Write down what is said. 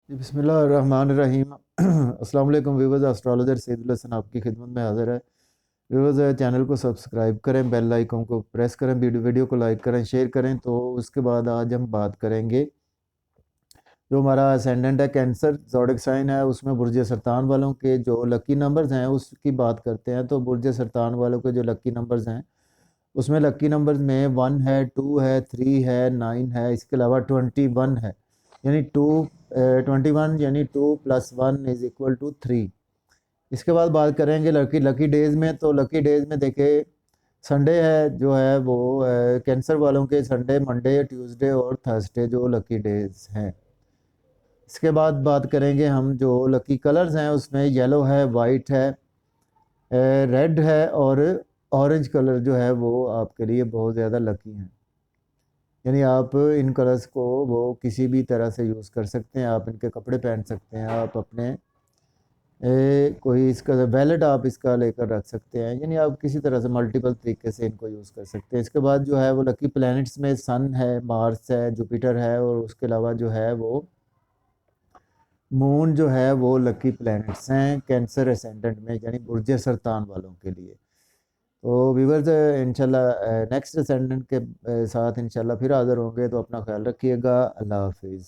बिस्मिल्लाहिर्रहमानिर्रहीम। अस्सलाम वालेकुम व्यूअर्स, एस्ट्रोलॉजर सैयदुल हसन आपकी खिदमत में हाज़िर है। व्यूअर्स, चैनल को सब्सक्राइब करें, बेल आइकन को प्रेस करें, वीडियो को लाइक करें, शेयर करें। तो उसके बाद आज हम बात करेंगे जो हमारा असेंडेंट है कैंसर ज़ोडिक साइन है, उसमें बुर्ज सरतान वालों के जो लकी नंबर्स हैं उसकी बात करते हैं। तो बुर्ज सरतान वालों के जो लकी नंबर्स हैं उसमें लकी नंबर्स में 1 है, 2 है, 3 है, 9 है, इसके अलावा 21 है। यानी 21 यानी 2 + 1 इज इक्वल टू 3। इसके बाद बात करेंगे लकी लकी डेज़ में। तो लकी डेज़ में देखें, संडे है जो है वो कैंसर वालों के संडे, मंडे, ट्यूसडे और थर्सडे जो लकी डेज़ हैं। इसके बाद बात करेंगे हम जो लकी कलर्स हैं, उसमें येलो है, वाइट है, रेड है और ऑरेंज कलर जो है वो आपके लिए बहुत ज़्यादा लकी हैं। यानी आप इन कलर्स को वो किसी भी तरह से यूज़ कर सकते हैं। आप इनके कपड़े पहन सकते हैं, आप अपने कोई इसका वैलेट आप इसका लेकर रख सकते हैं। यानी आप किसी तरह से मल्टीपल तरीके से इनको यूज़ कर सकते हैं। इसके बाद जो है वो लकी प्लैनेट्स में सन है, मार्स है, जुपिटर है और उसके अलावा जो है वो मून जो है वो लकी प्लैनेट्स हैं कैंसर असेंडेंट में, यानी बुर्ज सरतान वालों के लिए। तो व्यूवर्स, इंशाल्लाह नेक्स्ट असेंडेंट के साथ इंशाल्लाह फिर हाज़िर होंगे। तो अपना ख्याल रखिएगा। अल्लाह हाफिज़।